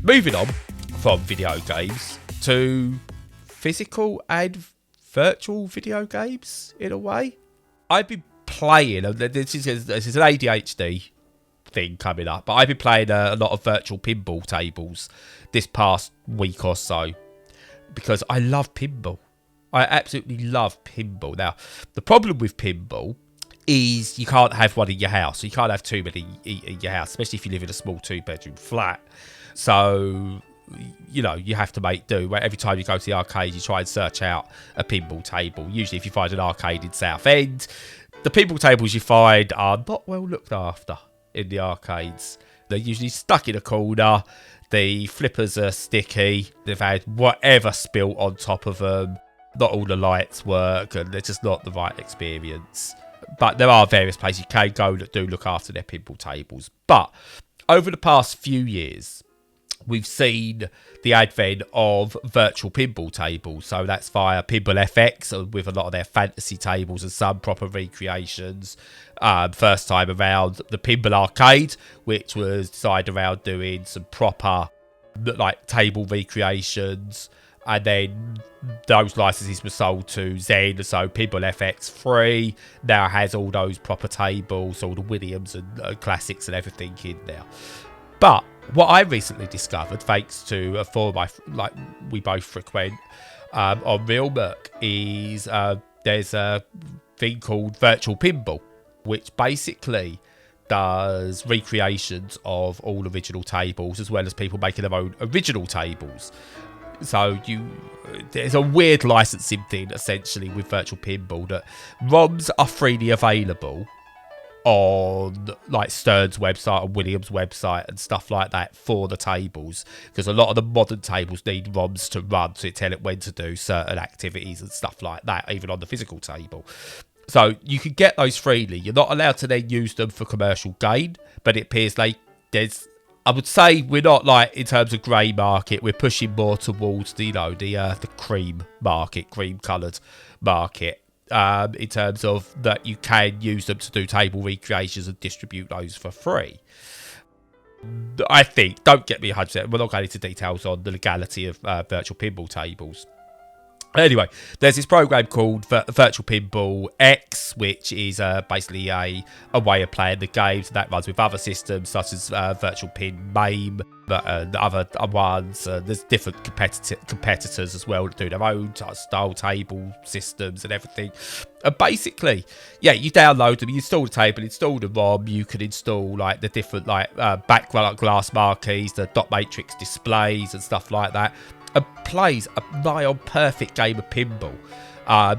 Moving on from video games to physical and virtual video games, in a way. I've been playing, this is an ADHD thing coming up, but I've been playing a lot of virtual pinball tables this past week or so because I love pinball. I absolutely love pinball. Now, the problem with pinball is you can't have one in your house. You can't have too many in your house, especially if you live in a small 2-bedroom flat. So, you know, you have to make do. Every time you go to the arcade, you try and search out a pinball table. Usually if you find an arcade in Southend, the pinball tables you find are not well looked after in the arcades. They're usually stuck in a corner. The flippers are sticky. They've had whatever spilt on top of them. Not all the lights work, and they're just not the right experience. But there are various places you can go that do look after their pinball tables. But over the past few years, we've seen the advent of virtual pinball tables. So that's via Pinball FX with a lot of their fantasy tables and some proper recreations. First time around the Pinball Arcade, which was designed around doing some proper like table recreations. And then those licenses were sold to Zen, so Pinball FX 3 now has all those proper tables, all the Williams and classics and everything in there. But what I recently discovered, thanks to a forum we both frequent on Real Merc, is there's a thing called Virtual Pinball, which basically does recreations of all original tables, as well as people making their own original tables. So there's a weird licensing thing essentially with virtual pinball that ROMs are freely available on like Stern's website or Williams' website and stuff like that for the tables, because a lot of the modern tables need ROMs to run to tell it when to do certain activities and stuff like that, even on the physical table. So you can get those freely. You're not allowed to then use them for commercial gain, but it appears like I would say we're not like in terms of grey market. We're pushing more towards the cream market, cream coloured market. In terms of that, you can use them to do table recreations and distribute those for free. I think, don't get me 100%. We're not going into details on the legality of virtual pinball tables. Anyway, there's this program called Virtual Pinball X, which is basically a way of playing the games, and that runs with other systems such as Virtual Pin MAME and other ones. There's different competitors as well that do their own style table systems and everything. And basically, yeah, you download them, you install the table, install the ROM, you can install like the different background glass marquees, the dot matrix displays and stuff like that. And plays a nigh on perfect game of pinball.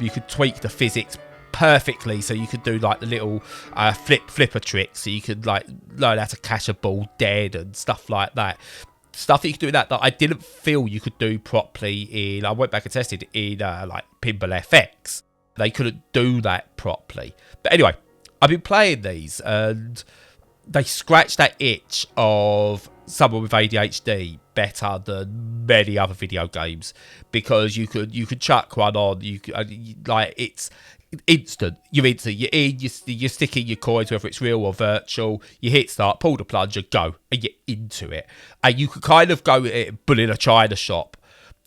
You could tweak the physics perfectly, so you could do like the little flipper tricks, so you could like learn how to catch a ball dead and stuff like that. Stuff that you could do that I didn't feel you could do properly in. I went back and tested in like Pinball FX. They couldn't do that properly. But anyway, I've been playing these and they scratch that itch of someone with ADHD better than many other video games, because you could chuck one on, it's instant. You're into, you're in, you're sticking your coins, whether it's real or virtual. You hit start, pull the plunger, go, and you're into it. And you could kind of go at it, bull in a china shop.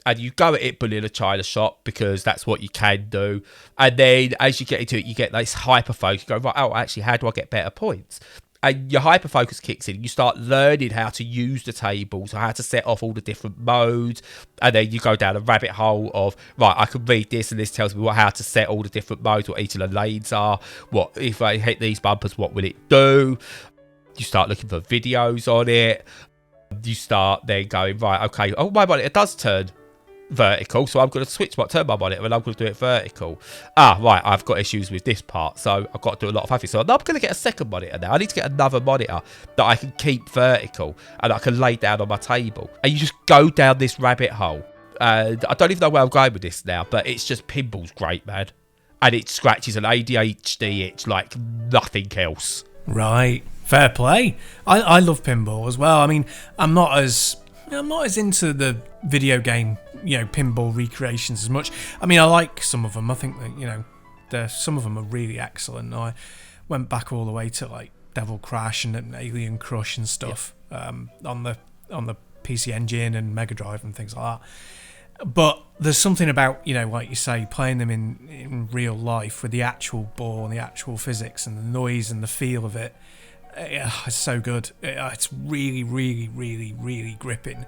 And you go at it, bull in a china shop, because that's what you can do. And then as you get into it, you get this hyper focus. You go, right, oh, actually, how do I get better points? And your hyper focus kicks in. You start learning how to use the tables, so how to set off all the different modes, and then you go down a rabbit hole of, right, I can read this, and this tells me how to set all the different modes, what each of the lanes are. What if I hit these bumpers? What will it do? You start looking for videos on it. You start then going, right, okay, oh, my monitor does turn vertical, so I'm going to turn my monitor and I'm going to do it vertical. Right, I've got issues with this part, so I've got to do a lot of other things. So I'm going to get a second monitor now. I need to get another monitor that I can keep vertical and I can lay down on my table. And you just go down this rabbit hole. And I don't even know where I'm going with this now, but it's just, pinball's great, man. And it scratches an ADHD itch like nothing else. Right, fair play. I love pinball as well. I mean, I'm not as into the video game, pinball recreations as much. I mean, I like some of them. I think that, some of them are really excellent. I went back all the way to like Devil Crash and Alien Crush and stuff on the PC Engine and Mega Drive and things like that. But there's something about, like you say, playing them in real life with the actual ball and the actual physics and the noise and the feel of it. It's so good. It's really, really, really, really gripping.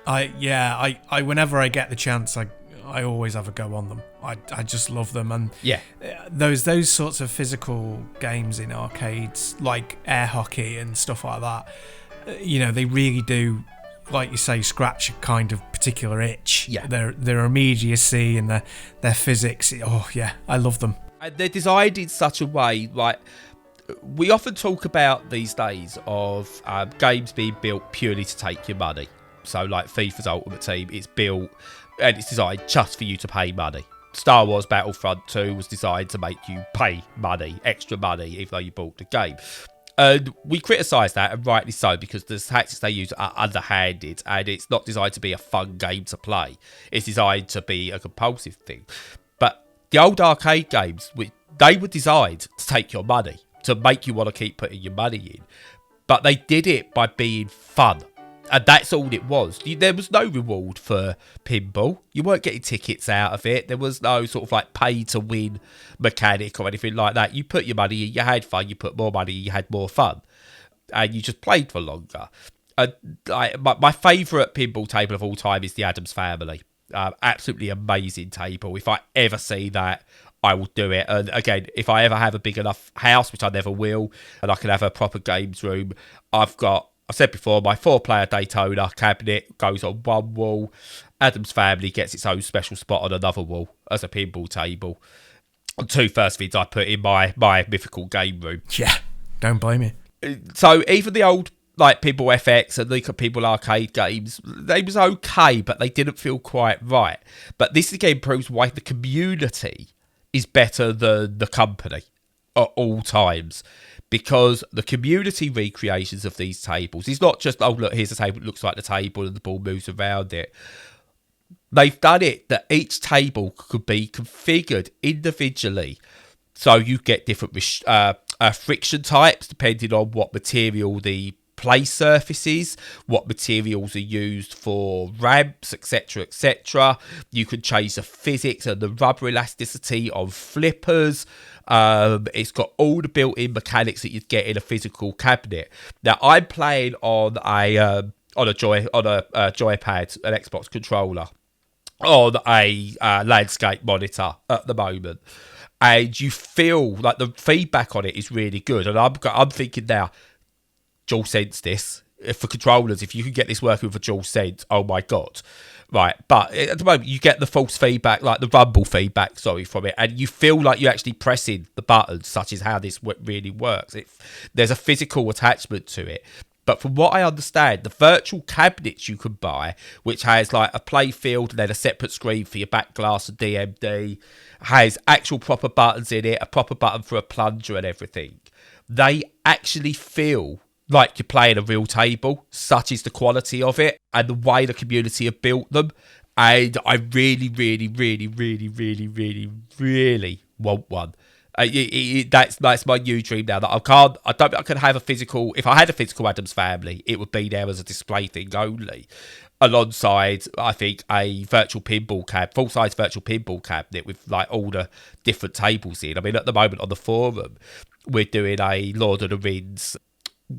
I whenever I get the chance, I always have a go on them. I just love them, and those sorts of physical games in arcades like air hockey and stuff like that. They really do, like you say, scratch a kind of particular itch. Yeah. Their immediacy and their physics. Oh yeah, I love them. And they're designed in such a way, like, we often talk about these days of games being built purely to take your money. So like FIFA's Ultimate Team, it's built and it's designed just for you to pay money. Star Wars Battlefront 2 was designed to make you pay money, extra money, even though you bought the game. And we criticise that, and rightly so, because the tactics they use are underhanded, and it's not designed to be a fun game to play. It's designed to be a compulsive thing. But the old arcade games, they were designed to take your money, to make you want to keep putting your money in. But they did it by being fun. And that's all it was. There was no reward for pinball. You weren't getting tickets out of it. There was no sort of like pay to win mechanic or anything like that. You put your money in, you had fun, you put more money in, you had more fun. And you just played for longer. My favourite pinball table of all time is the Addams Family. Absolutely amazing table. If I ever see that, I will do it. And again, if I ever have a big enough house, which I never will, and I can have a proper games room, I've said before, my 4-player Daytona cabinet goes on one wall. Addams Family gets its own special spot on another wall as a pinball table. And 2 first things I put in my mythical game room. Yeah, don't blame me. So even the old like Pinball FX and the Pinball arcade games, they was okay, but they didn't feel quite right. But this again proves why the community is better than the company at all times. Because the community recreations of these tables is not just, oh, look, here's a table that looks like the table and the ball moves around it. They've done it that each table could be configured individually. So you get different friction types depending on what material the play surface is, what materials are used for ramps, etc., etc. You can change the physics and the rubber elasticity on flippers. It's got all the built-in mechanics that you'd get in a physical cabinet. Now I'm playing on a joypad, an Xbox controller, on a landscape monitor at the moment, and you feel like the feedback on it is really good. And I'm thinking now, DualSense this for controllers. If you can get this working with a DualSense, oh my god. Right, but at the moment you get the false feedback, like the rumble feedback, from it, and you feel like you're actually pressing the buttons, such as how this really works. There's a physical attachment to it. But from what I understand, the virtual cabinets you can buy, which has like a play field and then a separate screen for your back glass and DMD, has actual proper buttons in it, a proper button for a plunger and everything. They actually feel like you're playing a real table, such is the quality of it and the way the community have built them. And I really, really, really, really, really, really, really want one. That's my new dream now. That I don't think I can have a physical. If I had a physical Addams Family, it would be there as a display thing only, alongside I think a virtual pinball full size virtual pinball cabinet with like all the different tables in. I mean, at the moment on the forum, we're doing a Lord of the Rings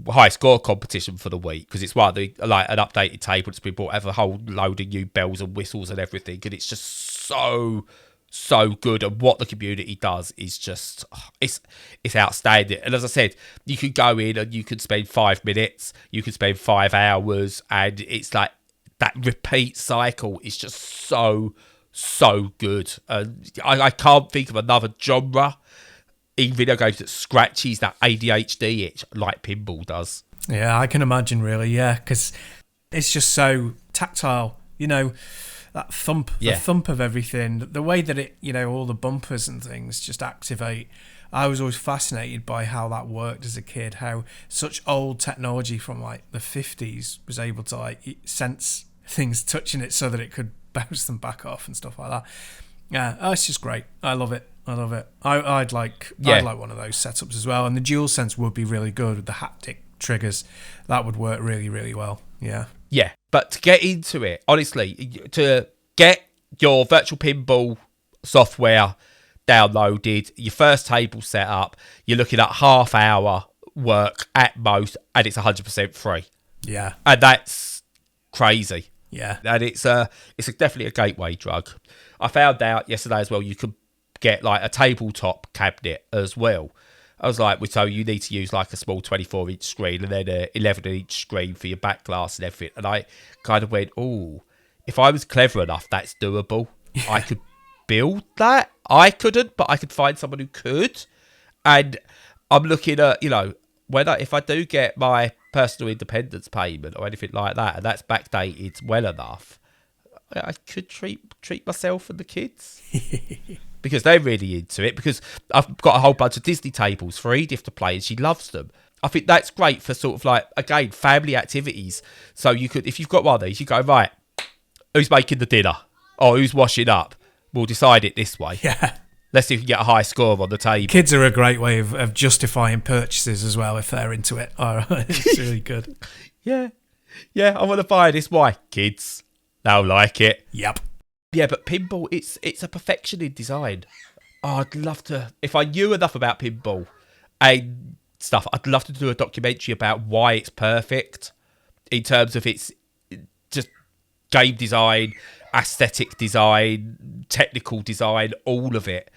high score competition for the week because it's an updated table that's been bought, have a whole load of new bells and whistles and everything, and it's just so good. And what the community does is just it's outstanding. And as I said, you can go in and you can spend 5 minutes, you can spend 5 hours, and it's like that repeat cycle is just so good. And I can't think of another genre in video games that scratches that ADHD itch like pinball does. Yeah, I can imagine, really, yeah, because it's just so tactile, that thump, the thump of everything, the way that it, all the bumpers and things just activate. I was always fascinated by how that worked as a kid, how such old technology from like the 50s was able to like sense things touching it so that it could bounce them back off and stuff like that. Yeah, it's just great. I love it. I'd like one of those setups as well, and the DualSense would be really good with the haptic triggers. That would work really, really well. Yeah. Yeah, but to get into it, honestly, to get your virtual pinball software downloaded, your first table set up, you're looking at half hour work at most, and it's 100% free. Yeah. And that's crazy. Yeah. And it's definitely a gateway drug. I found out yesterday as well, you could get like a tabletop cabinet as well. I was like, so you need to use like a small 24-inch screen and then an 11-inch screen for your back glass and everything. And I kind of went, oh, if I was clever enough, that's doable. Yeah. I could build that. I couldn't, but I could find someone who could. And I'm looking at, you know, if I do get my personal independence payment or anything like that, and that's backdated well enough, I could treat myself and the kids. Because they're really into it, because I've got a whole bunch of Disney tables for Edith to play and she loves them. I think that's great for sort of like, again, family activities. So you could, if you've got one of these, you go, right, who's making the dinner? Or who's washing up? We'll decide it this way. Yeah. Let's see if we can get a high score on the table. Kids are a great way of justifying purchases as well if they're into it. Oh, it's really good. Yeah, I want to buy this. Why? Kids. They'll like it. Yep. Yeah, but pinball, it's a perfection in design. Oh, I'd love to, if I knew enough about pinball and stuff, I'd love to do a documentary about why it's perfect in terms of its just game design, aesthetic design, technical design, all of it,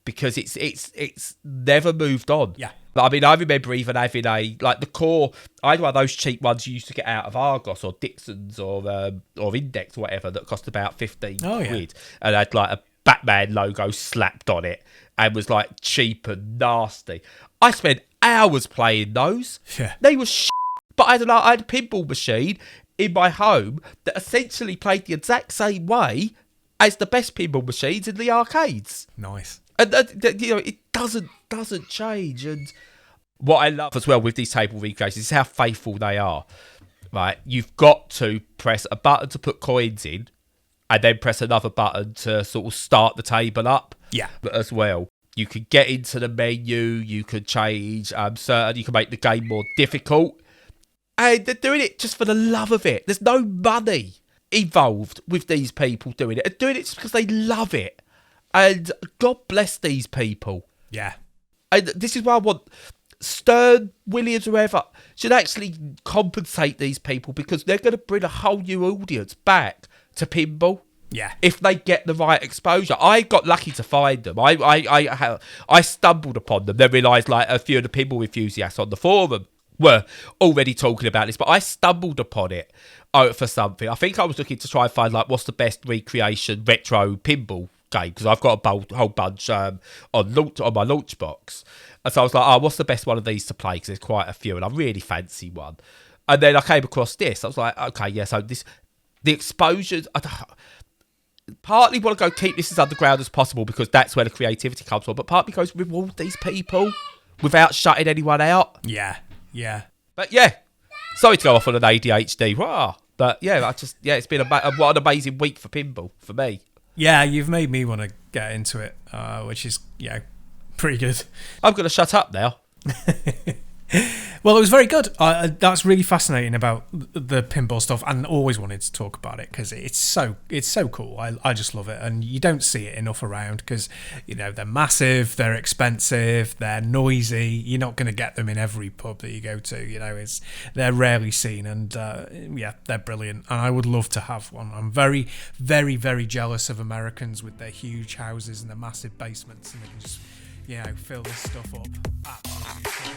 because it's never moved on. Yeah. I mean, I remember even having the core, I had one of those cheap ones you used to get out of Argos or Dixon's or Index or whatever that cost about 15 quid and had like a Batman logo slapped on it and was like cheap and nasty. I spent hours playing those. Yeah. They were but I had a pinball machine in my home that essentially played the exact same way as the best pinball machines in the arcades. Nice. And you know, it doesn't change. And what I love as well with these table recreations is how faithful they are. Right, you've got to press a button to put coins in, and then press another button to sort of start the table up. Yeah, as well. You can get into the menu. You can change certain. You can make the game more difficult, and they're doing it just for the love of it. There's no money involved with these people doing it. They're doing it just because they love it. And God bless these people. Yeah. And this is why I want Stern, Williams, whoever, should actually compensate these people, because they're going to bring a whole new audience back to pinball. Yeah. If they get the right exposure. I got lucky to find them. I stumbled upon them. Then realised like a few of the pinball enthusiasts on the forum were already talking about this, but I stumbled upon it for something. I think I was looking to try and find like what's the best recreation retro pinball game, because I've got a whole bunch on my launch box, and so I was like, what's the best one of these to play, because there's quite a few and I really fancy one. And then I came across this. I was like, okay, yeah, so the exposures, I partly want to go keep this as underground as possible because that's where the creativity comes from, but partly goes reward these people without shutting anyone out. Yeah. But yeah, sorry to go off on an ADHD, but yeah, it's been what an amazing week for pinball for me. Yeah, you've made me want to get into it, which is, pretty good. I'm going to shut up now. Well, it was very good. That's really fascinating about the pinball stuff, and always wanted to talk about it because it's so cool. I just love it, and you don't see it enough around because they're massive, they're expensive, they're noisy. You're not going to get them in every pub that you go to. They're rarely seen, and they're brilliant. And I would love to have one. I'm very, very, very jealous of Americans with their huge houses and their massive basements, and they can just fill this stuff up. Absolutely.